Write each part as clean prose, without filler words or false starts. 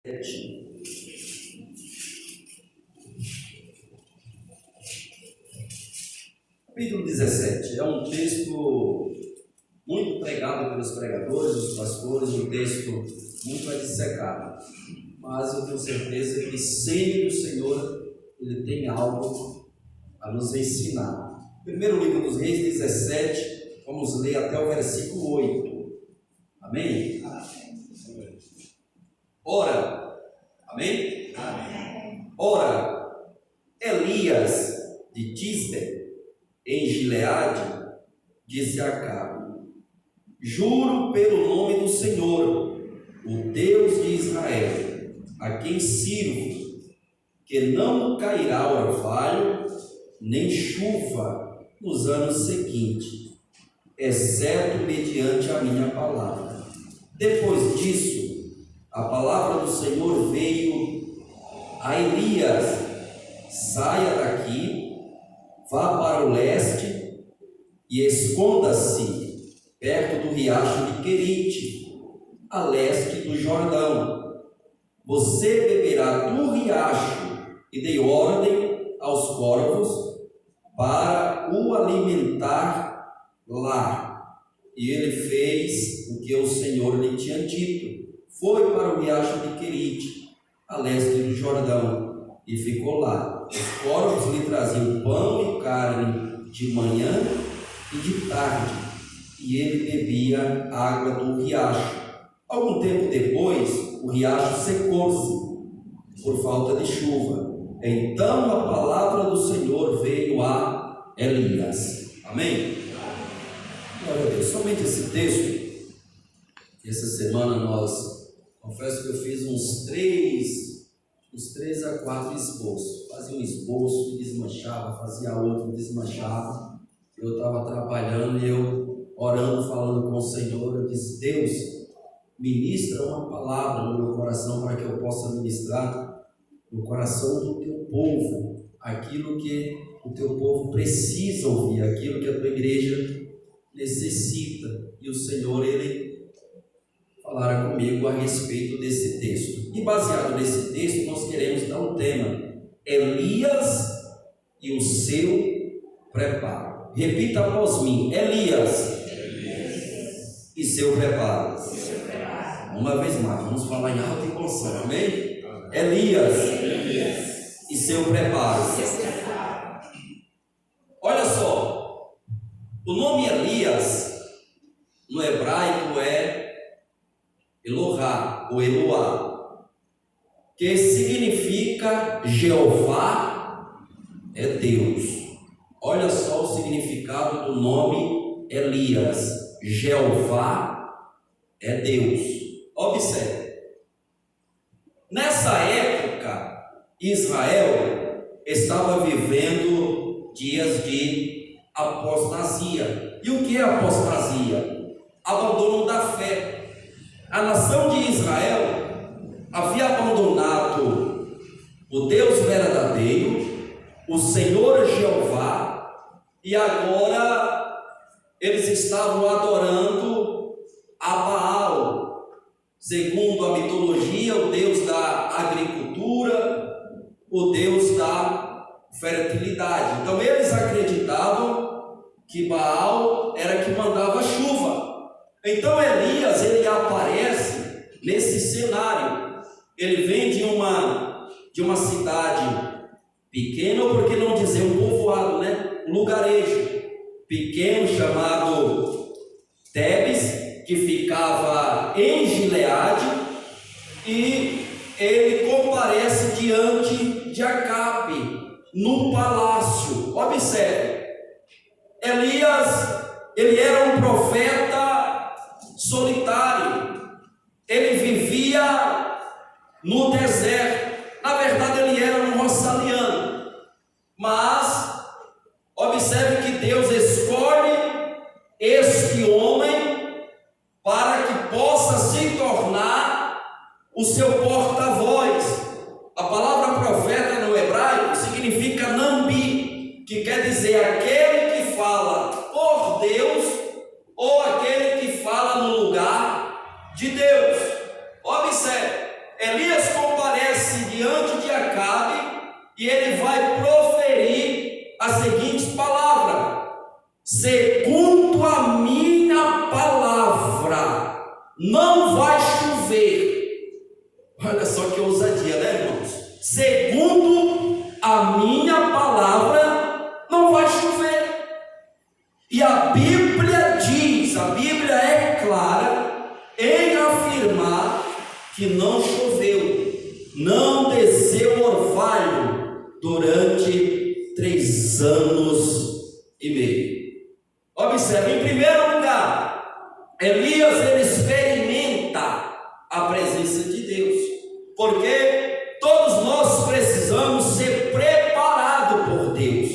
Capítulo 17 é um texto muito pregado pelos pregadores, os pastores, um texto muito dissecado, mas eu tenho certeza que sempre o Senhor ele tem algo a nos ensinar. Primeiro livro dos Reis 17, vamos ler até o versículo 8. Amém? Ora, amém? Ora, Elias de Tisbe, em Gileade, disse a Acabe: juro pelo nome do Senhor, o Deus de Israel, a quem sirvo, que não cairá orvalho, nem chuva nos anos seguintes, exceto mediante a minha palavra. Depois disso, a palavra do Senhor veio a Elias: saia daqui, vá para o leste e esconda-se perto do riacho de Querite, a leste do Jordão. Você beberá do riacho, e dei ordem aos corvos para o alimentar lá. E ele fez o que o Senhor lhe tinha dito. Foi para o riacho de Querite, a leste do Jordão, e ficou lá. Os corvos lhe traziam pão e carne de manhã e de tarde, e ele bebia água do riacho. Algum tempo depois, o riacho secou-se por falta de chuva. Então a palavra do Senhor veio a Elias. Amém? Glória a Deus. Somente esse texto, essa semana confesso que eu fiz uns 3 a 4 esboços. Fazia um esboço e desmanchava, fazia outro e desmanchava. Eu estava trabalhando e eu orando, falando com o Senhor. Eu disse: Deus, ministra uma palavra no meu coração para que eu possa ministrar no coração do teu povo aquilo que o teu povo precisa ouvir, aquilo que a tua igreja necessita. E o Senhor, ele falara comigo a respeito desse texto. E baseado nesse texto, nós queremos dar um tema: Elias e o seu preparo. Repita após mim: Elias e seu preparo. Uma vez mais, vamos falar em alta e condição, amém? Elias e seu preparo. Olha só, o nome Elias no hebraico é Elohá ou Eloá, que significa Jeová é Deus. Olha só o significado do nome Elias: Jeová é Deus. Observe. Nessa época, Israel estava vivendo dias de apostasia. E o que é apostasia? Abandono da fé. A nação de Israel havia abandonado o Deus verdadeiro, o Senhor Jeová, e agora eles estavam adorando a Baal. Segundo a mitologia, o Deus da agricultura, o Deus da fertilidade. Então eles acreditavam que Baal era que mandava chuva. Então Elias, ele aparece nesse cenário. Ele vem de uma cidade pequena, ou por que não dizer um povoado, né? Um lugarejo pequeno chamado Tebes, que ficava em Gileade, e ele comparece diante de Acabe no palácio. Observe, Elias, ele era um profeta solitário, ele vivia no deserto. Na verdade, ele era um roçaliano, mas observe que Deus escolhe este homem para que possa se tornar o seu porta-voz. A palavra profeta no hebraico significa Nambi, que quer dizer aquele que fala por Deus ou aquele que fala no lugar de Deus. Observe, Elias diante de Acabe e ele vai proferir a seguinte palavra: segundo a minha palavra, não vai chover. Olha só que ousadia, né, irmãos? Segundo a minha palavra, não vai chover. E a Bíblia diz, a Bíblia é clara em afirmar que não choveu, não desceu orvalho durante 3 anos e meio. Observe, em primeiro lugar, Elias ele experimenta a presença de Deus, porque todos nós precisamos ser preparados por Deus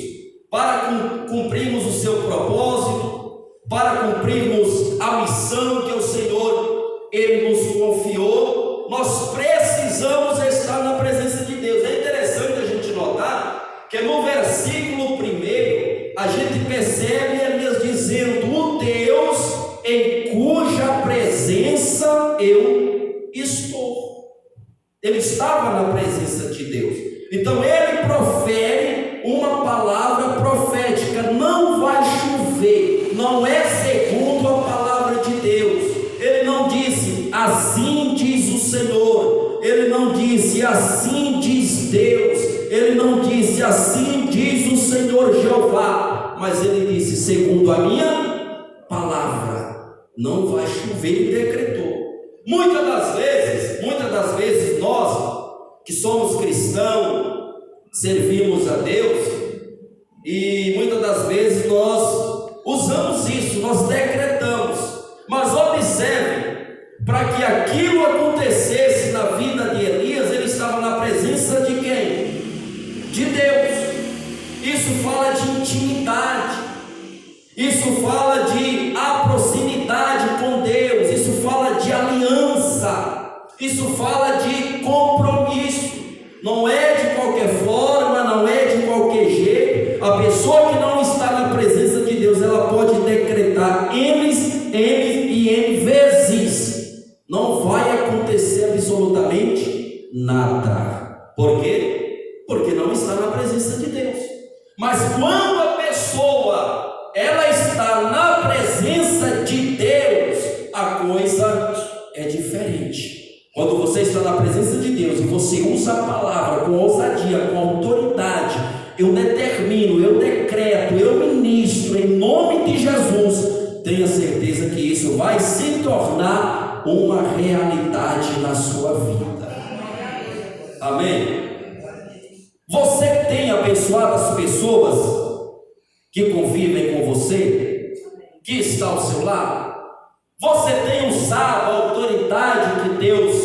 para cumprirmos o seu propósito, para cumprirmos a missão que o Senhor ele nos confiou. Nós precisamos estar na presença de Deus. É interessante a gente notar que no versículo 1 a gente percebe Elias dizendo: o Deus em cuja presença eu estou. Ele estava na presença de Deus. Então ele profere uma palavra profética: não vai chover. Não é segundo a palavra de Deus. Ele não disse assim diz o Senhor. Ele não disse assim diz Deus. Ele não disse assim diz o Senhor Jeová. Mas ele disse segundo a minha palavra, não vai chover. E decretou. Muitas das vezes nós que somos cristãos, servimos a Deus, e muitas das vezes nós usamos isso, nós decretamos. Mas observe, para que aquilo acontecesse na vida de Elias, ele estava na presença de quem? De Deus. Isso fala de intimidade, isso fala de proximidade com Deus, isso fala de aliança, isso fala de compromisso. Não é de qualquer forma, não é de qualquer jeito. A pessoa que não está na presença de Deus, ela pode decretar N e N vezes, não vai acontecer absolutamente nada. Por quê? Porque não está na presença de Deus. Mas quando a pessoa ela está na presença de Deus, a coisa é diferente. Quando você está na presença de Deus e você usa a palavra com ousadia, com autoridade, eu determino, eu decreto, eu ministro em nome de Jesus, tenha certeza que isso vai se tornar uma realidade na sua vida. Amém? Você tem abençoado as pessoas que convivem com você, que está ao seu lado? Você tem usado a autoridade que Deus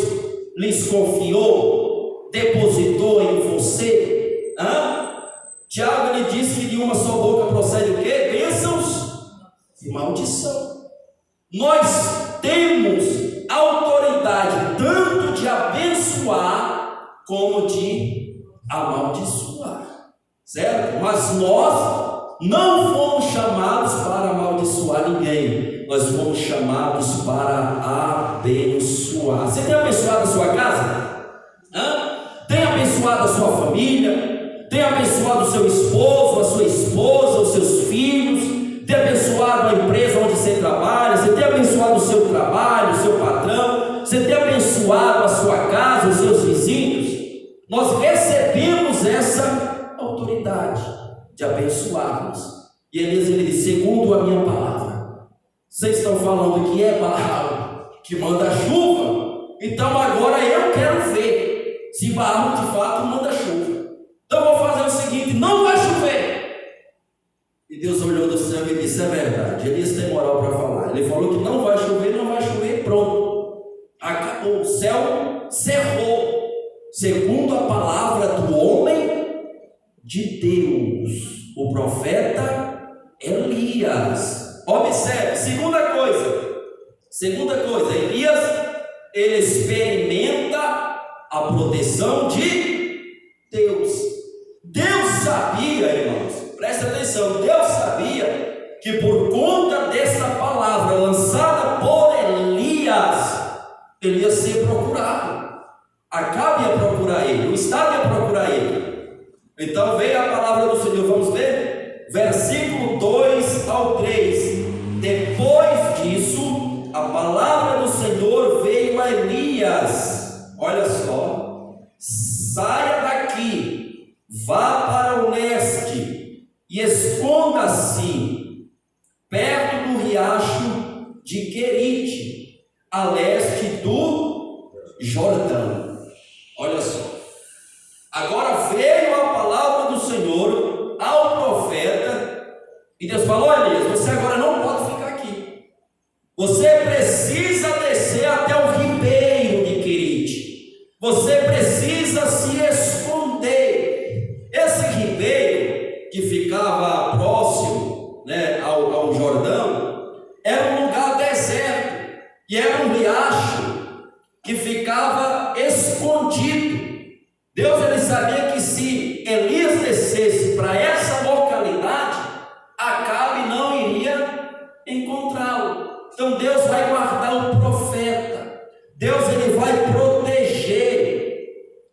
lhes confiou, depositou em você? Tiago lhe disse que de uma só boca procede o quê? Bênçãos e maldição. Nós temos autoridade tanto de abençoar como de amaldiçoar, certo? Mas nós não fomos chamados para amaldiçoar ninguém, nós fomos chamados para abençoar. Você tem abençoado a sua casa? Tem abençoado a sua família? Tem abençoado o seu esposo, a sua esposa, os seus filhos? Tem abençoado a empresa onde você trabalha? Você tem abençoado o seu trabalho, o seu patrão? Você tem abençoado a sua casa, os seus vizinhos? Nós recebemos essa autoridade de abençoarmos. E Elias ele diz: segundo a minha palavra. Vocês estão falando que é Baal que manda chuva? Então agora eu quero ver se Baal de fato manda chuva. Então vou fazer o seguinte: não vai chover. E Deus olhou do céu e disse: é verdade, Elias tem moral para falar. Ele falou que não vai chover, pronto. Acabou, o céu cerrou. Segundo a palavra do homem de Deus, o profeta Elias. Observe, segunda coisa, Elias, ele experimenta a proteção de Deus. Deus sabia, irmãos, presta atenção, Deus sabia que por conta dessa palavra lançada por Elias, ele ia ser procurado. Acabe ia procurar ele, o estado ia procurar ele. Então veio a palavra do Senhor, vamos ver? Versículo 2 ao 3. Depois disso, a palavra do Senhor veio a Elias. Olha só: saia daqui, vá para o leste e esconda-se perto do riacho de Querite, a leste do Jordão. Olha só, agora veio a palavra do Senhor ao profeta e Deus falou: Elias, você agora não pode ficar aqui, você precisa descer até o ribeiro de Querite, você precisa se esconder. Esse ribeiro que ficava próximo, ao Jordão, era um lugar deserto e era um riacho que ficava escondido. Deus ele sabia que se Elias descesse para essa localidade, Acabe não iria encontrá-lo. Então Deus vai guardar o profeta, Deus ele vai proteger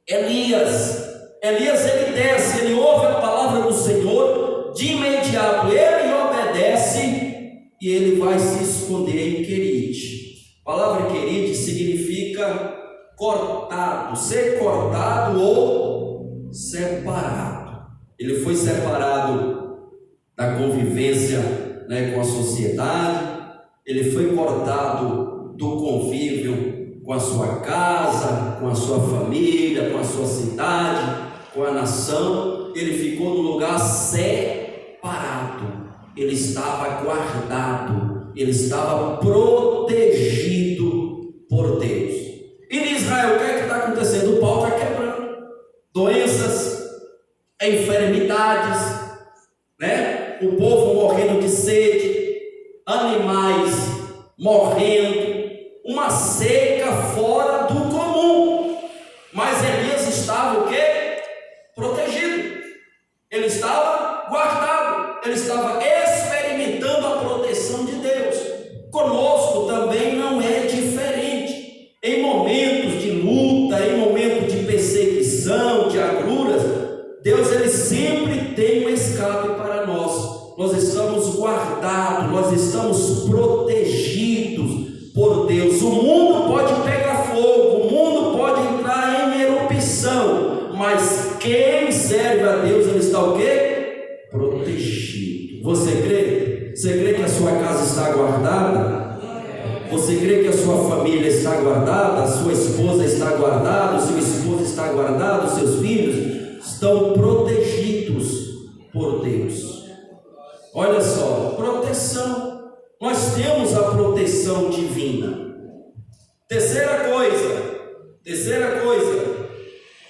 Elias. Elias ele desce, ele ouve a palavra do Senhor, de imediato ele obedece e ele vai se esconder em Querite. A palavra Querite significa cortado, ser cortado ou separado. Ele foi separado da convivência, com a sociedade, ele foi cortado do convívio com a sua casa, com a sua família, com a sua cidade, com a nação. Ele ficou no lugar separado, ele estava guardado, ele estava protegido por Deus. E em Israel, o que é que está acontecendo? O pau está quebrando. Doenças, enfermidades, o povo morrendo de sede, animais morrendo, uma seca fora do comum. Mas Elias estava o quê? Protegido. Ele estava guardado, ele estava experimentando a proteção de Deus. Conosco também não é diferente. Em momentos de luta, em momentos de perseguição, de agruras, Deus ele sempre tem um escape para nós. Nós estamos guardados, nós estamos protegidos por Deus. O mundo pode pegar fogo, o mundo pode entrar em erupção, mas quem serve a Deus, ele está o quê? Protegido. Você crê? Você crê que a sua casa está guardada? Você crê que a sua família está guardada? A sua esposa está guardada? O seu esposo está guardado? Os seus filhos estão protegidos por Deus. Olha só, proteção. Nós temos a proteção divina. Terceira coisa,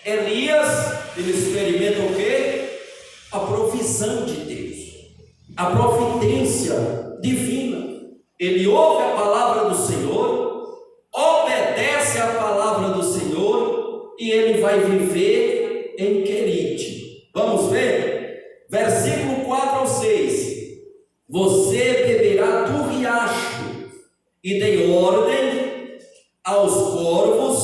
Elias, ele experimenta o quê? A provisão de Deus, a providência divina. Ele ouve a palavra do Senhor, obedece a palavra do Senhor e ele vai viver em Querite. Vamos ver? Versículo 4 ao 6. Você beberá do riacho e dei ordem aos corvos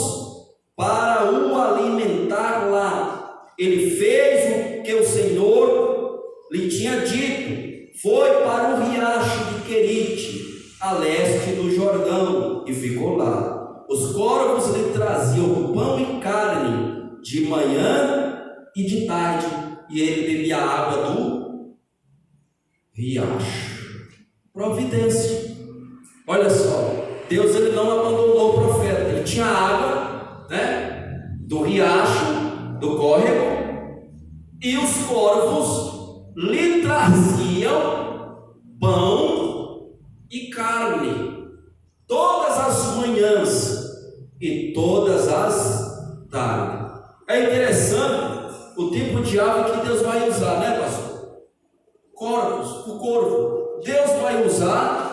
para o alimentar lá. Ele fez o que o Senhor lhe tinha dito, foi para o riacho de Querite, a leste do Jordão, e ficou lá. Os corvos lhe traziam pão e carne de manhã e de tarde, e ele bebia a água do riacho. Providência. Olha só, Deus ele não abandonou o profeta. Ele tinha água, do riacho, do córrego, e os corvos lhe traziam pão e carne todas as manhãs e todas as tardes. É interessante o tipo de ave que Deus vai usar, pastor? Corvos, o corvo. Deus vai usar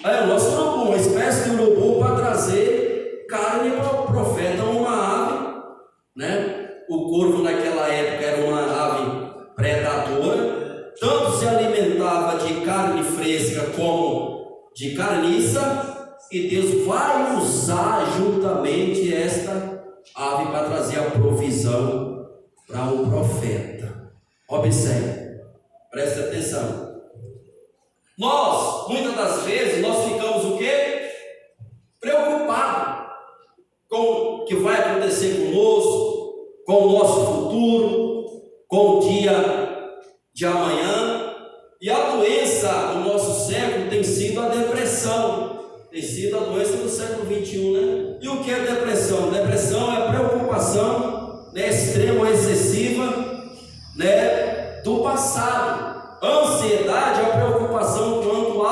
o nosso urubu, uma espécie de urubu, para trazer carne para o profeta, uma ave, O corvo naquela época era uma ave predadora, tanto se alimentava de carne fresca como de carniça, e Deus vai usar juntamente esta ave ave para trazer a provisão para o profeta. Observe, preste atenção. Nós, muitas das vezes, nós ficamos o quê? Preocupados com o que vai acontecer conosco, com o nosso futuro, com o dia de amanhã. E a doença do nosso século tem sido a depressão. Tem sido a doença do século XXI, né? E o que é depressão? Depressão é preocupação, né, extrema, excessiva, né, do passado. Ansiedade é a preocupação quanto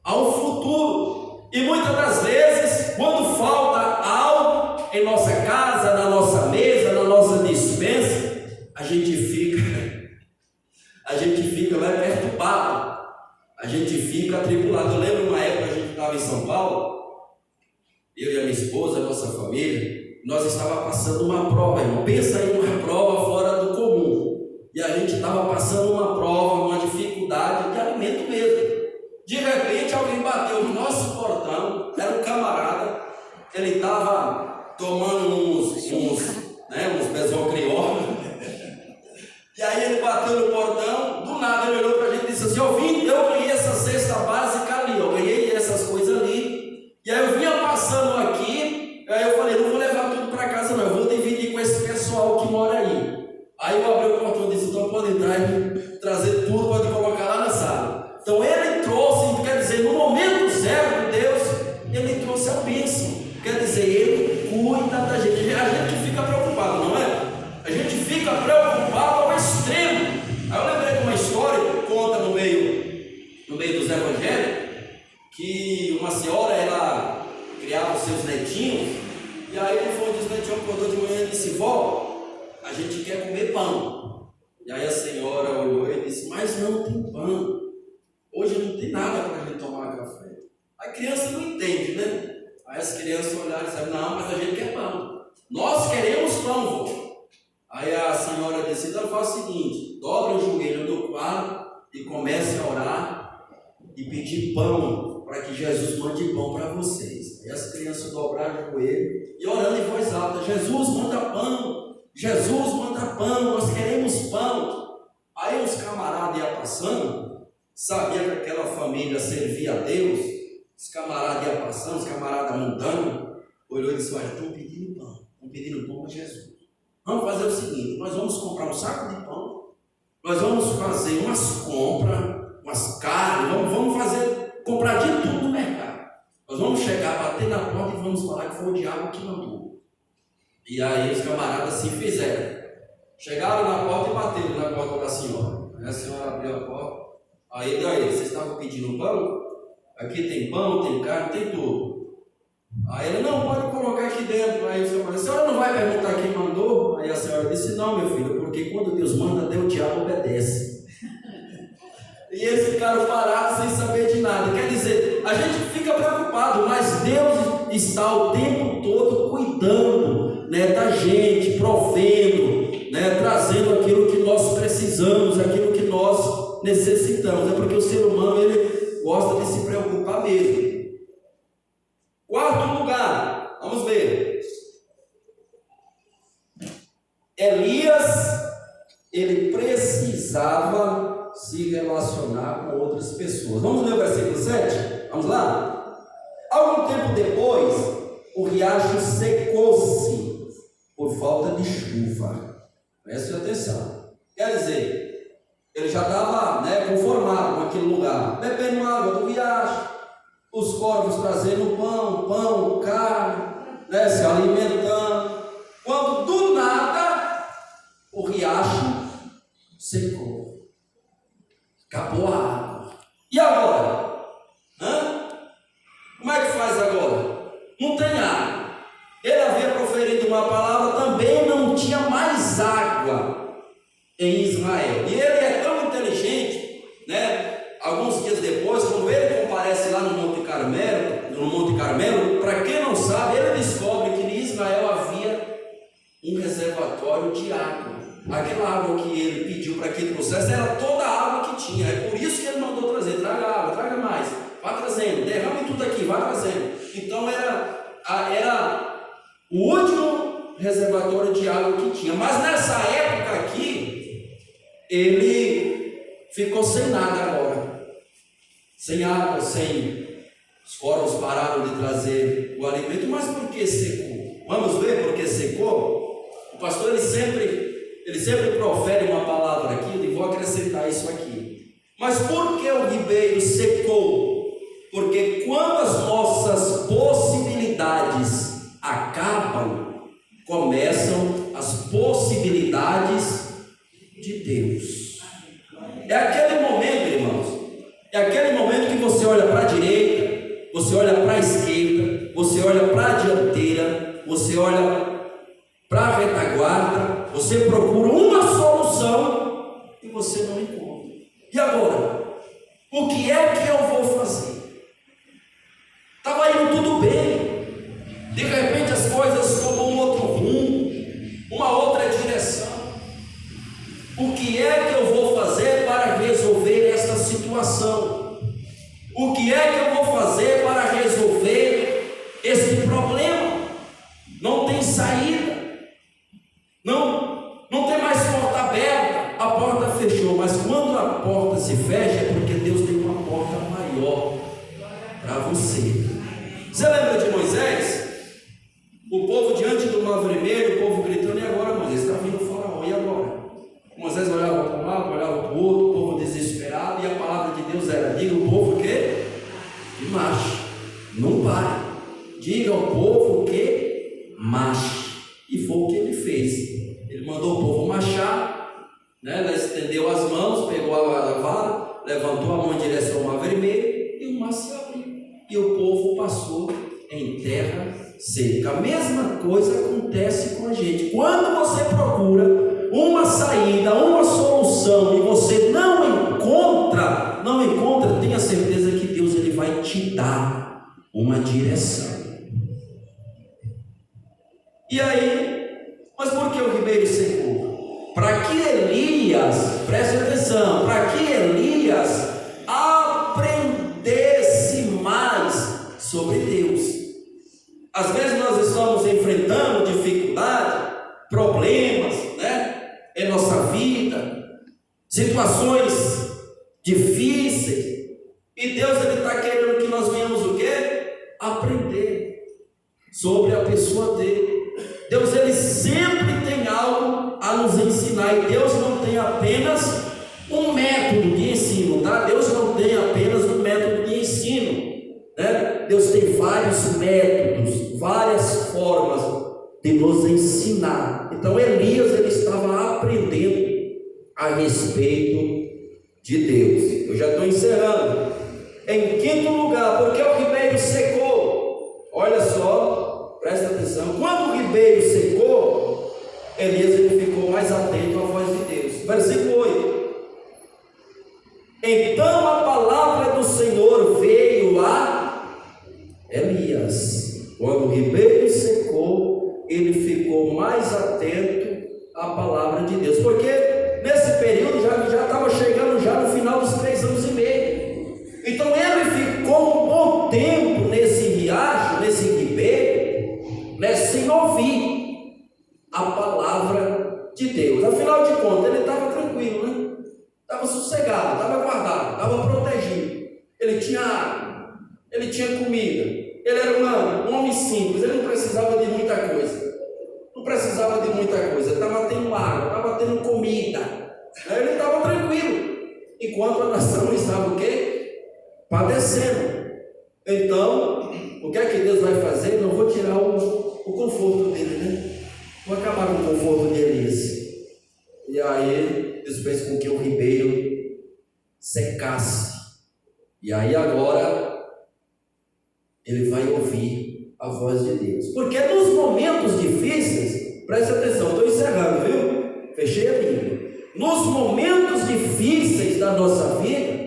ao futuro. E muitas das vezes, quando falta algo em nossa casa, na nossa mesa, na nossa despensa, a gente fica perturbado, a gente fica atribulado. Eu lembro uma época, a gente estava em São Paulo, eu e a minha esposa, a nossa família, nós estávamos passando uma prova, irmão. Pensa em uma prova fora do comum. E a gente estava passando uma prova, uma dificuldade de alimento mesmo. De repente alguém bateu no nosso portão, era um camarada, ele estava tomando uns bezocriol. E aí ele bateu no portão, do nada ele olhou para a gente e disse assim: eu ganhei essa cesta básica ali, eu ganhei essas coisas ali. E aí eu vinha passando aqui, aí eu falei: não vou levar tudo para casa não, eu vou dividir com esse pessoal que mora aí. Aí eu abri o portão e disse: então pode entrar e trazer tudo, pode colocar lá na sala. Então ele trouxe, quer dizer, no momento certo, Deus, ele trouxe a bênção. Quer dizer, ele cuida da gente. A gente fica preocupado, não é? A gente fica preocupado ao extremo. Aí eu lembrei de uma história que conta no meio dos evangelhos, que uma senhora, ela criava os seus netinhos, e aí ele foi dos netinhos, acordou de manhã e disse: vó, a gente quer comer pão. E aí a senhora olhou e disse: mas não tem pão, hoje não tem nada para a gente tomar café. A criança não entende, né? Aí as crianças olharam e disseram: não, mas a gente quer pão, nós queremos pão, vô. Aí a senhora disse: então faz o seguinte, dobra o joelho no quarto e comece a orar e pedir pão, para que Jesus mande pão para vocês. Aí as crianças dobraram o joelho e orando em voz alta: Jesus manda pão, Jesus manda pão, nós queremos pão. Aí os camaradas iam passando, sabia que aquela família servia a Deus, os camaradas iam passando, os camaradas montando, olhou e disse: olha, estão pedindo pão a Jesus. Vamos fazer o seguinte, nós vamos comprar um saco de pão, nós vamos fazer umas compras, umas carnes, vamos comprar de tudo no mercado. Nós vamos chegar, bater na porta e vamos falar que foi o diabo que mandou. E aí os camaradas assim fizeram. Chegaram na porta e bateram na porta da senhora. Aí a senhora abriu a porta. Aí, vocês estavam pedindo pão? Aqui tem pão, tem carne, tem tudo. Aí ele: não, pode colocar aqui dentro. Aí o senhor falou: a senhora não vai perguntar quem mandou? Aí a senhora disse: não, meu filho, porque quando Deus manda, Deus, o diabo obedece. E eles ficaram parados sem saber de nada. Quer dizer, a gente fica preocupado, mas Deus está o tempo todo cuidando, né, da gente, provendo, né, trazendo aquilo que nós precisamos, aquilo que nós necessitamos. É porque o ser humano, ele gosta de se preocupar mesmo. Quarto lugar, vamos ver. Elias, ele precisava se relacionar com outras pessoas. Vamos ler o versículo 7? Vamos lá? Algum tempo depois, o riacho secou-se por falta de chuva. Preste atenção. Quer dizer, ele já estava, conformado com aquele lugar, bebendo água do riacho, os corvos trazendo pão, carne, se alimentando, quando do nada o riacho secou, acabou a água. E agora? Como é que faz agora? Não tem água. Ele havia proferido uma palavra, também não tinha mais água em Israel. E ele é tão inteligente, alguns dias depois, quando ele comparece lá no Monte Carmelo, para quem não sabe, ele descobre que em Israel havia um reservatório de água. Aquela água que ele pediu para que trouxesse era toda a água que tinha. É por isso que ele mandou trazer: traga água, traga mais, vá trazendo, derrame tudo aqui, vá trazendo. Então era o último reservatório de água que tinha. Mas nessa época aqui, ele ficou sem nada agora. Sem água, sem... Os corvos pararam de trazer o alimento. Mas por que secou? Vamos ver por que secou? O pastor, ele sempre profere uma palavra aqui, e vou acrescentar isso aqui. Mas por que o ribeiro secou? Porque quando as nossas possibilidades acabam, começam as possibilidades de Deus. É aquele momento, irmãos, é aquele momento que você olha para a direita, você olha para a esquerda, você olha para a dianteira, você olha para a retaguarda, você procura uma solução e você não encontra. E agora? O que é que eu vou fazer? Estava indo tudo bem, de repente as coisas tomam um outro rumo, uma outra direção. O que é que eu vou fazer para resolver esta situação? O que é que eu vou fazer para resolver este problema? Não tem saída, não tem mais porta aberta, a porta fechou. Mas quando a porta se fecha, é porque Deus tem uma porta maior para você. Você lembra de Moisés? O povo diante do mar vermelho, o povo gritando: e agora, Moisés? Está vindo o faraó, e agora? Moisés olhava para um lado, olhava para o outro, o povo desesperado, e a palavra de Deus era: diga ao povo que marche, não pare, diga ao povo que marche. E foi o que ele fez. Ele mandou o povo marchar, né? Ele estendeu as mãos, pegou a vara, levantou a mão em direção ao mar vermelho, e o mar se abriu, e o povo passou em terra seca. A mesma coisa acontece com a gente. Quando você procura uma saída, uma solução, e você não encontra, tenha certeza que Deus, ele vai te dar uma direção. E aí, mas por que o ribeiro secou? Para que Elias, preste atenção, para que Elias aprendesse mais sobre Deus. Às vezes nós estamos enfrentando dificuldade, problemas, né, em nossa vida, situações difíceis, e Deus, ele está querendo que nós venhamos o quê? Aprender sobre a pessoa dele. Deus, ele sempre tem algo a nos ensinar, e Deus não tem apenas um método de ensino, tá? Deus não tem apenas um método de ensino, né? Deus tem vários métodos, várias formas de nos ensinar. Então Elias, ele estava aprendendo a respeito de Deus. Eu já estou encerrando. Em quinto lugar, porque o ribeiro secou. Olha só, presta atenção. Quando o ribeiro secou, Elias, ele ficou mais atento à voz de Deus. Versículo 8. Então a palavra do Senhor veio a Elias. Quando o ribeiro secou, ele ficou mais atento à palavra de Deus. Porque nesse período já estava chegando já no final dos 3 anos e meio. Então ele ficou um bom tempo nesse riacho, nesse ribeiro, né, sem ouvir a palavra de Deus. Afinal de contas, ele estava tranquilo, né? Estava sossegado, estava guardado, estava protegido. Ele tinha água, ele tinha comida, ele era um homem simples, ele não precisava de muita coisa. Estava tendo água, estava tendo comida. Ele estava tranquilo. Enquanto a nação estava o quê? Padecendo. Então, o que é que Deus vai fazer? Não vou tirar o conforto dele, né? Vou acabar com o conforto de Elias. E aí, Deus fez com que o ribeiro secasse. E aí agora, ele vai ouvir a voz de Deus. Porque nos momentos difíceis, preste atenção, estou encerrando, viu? Fechei a Bíblia. Nos momentos difíceis da nossa vida,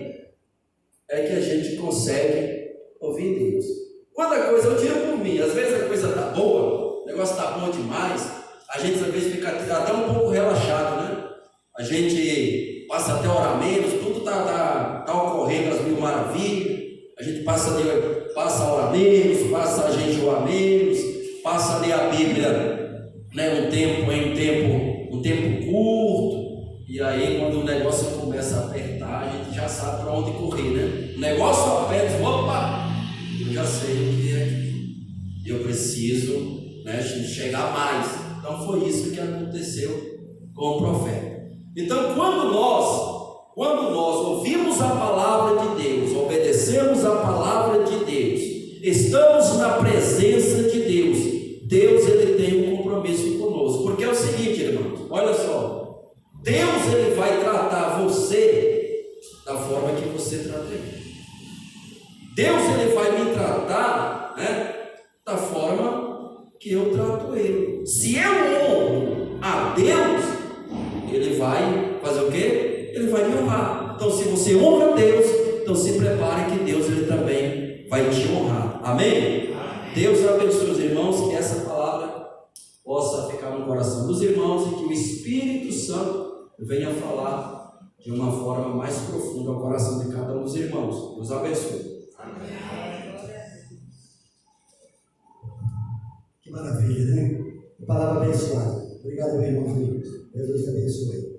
é que a gente consegue ouvir Deus. Quando a coisa, eu tiro por mim, às vezes a coisa está boa, o negócio está bom demais, a gente às vezes fica até um pouco relaxado, né? A gente passa até a orar menos, tudo está ocorrendo as mil maravilhas, a gente passa a orar menos, passa a jejuar menos, passa a ler a Bíblia né, um tempo curto, e aí quando o negócio começa a apertar, a gente já sabe para onde correr, né? O negócio aperta, opa, eu já sei o que é aqui, eu preciso, né, chegar mais. Então foi isso que aconteceu com o profeta. Então quando nós ouvimos a palavra de Deus, obedecemos a palavra de Deus, estamos na presença de Deus, Deus ele tem um compromisso conosco, porque é o seguinte, irmãos, olha só, Deus ele vai tratar você da forma que você trata ele. Deus ele vai me tratar, né, da forma que eu trato ele. Se eu honro a Deus, ele vai fazer o quê? Ele vai me honrar. Então se você honra a Deus, então se prepare que Deus ele também vai te honrar. Amém? Deus abençoe os irmãos, que essa palavra possa ficar no coração dos irmãos e que o Espírito Santo venha falar de uma forma mais profunda ao coração de cada um dos irmãos. Deus abençoe. Amém. Que maravilha, né? Que palavra abençoada. Obrigado, meu irmão Felipe. Deus te abençoe.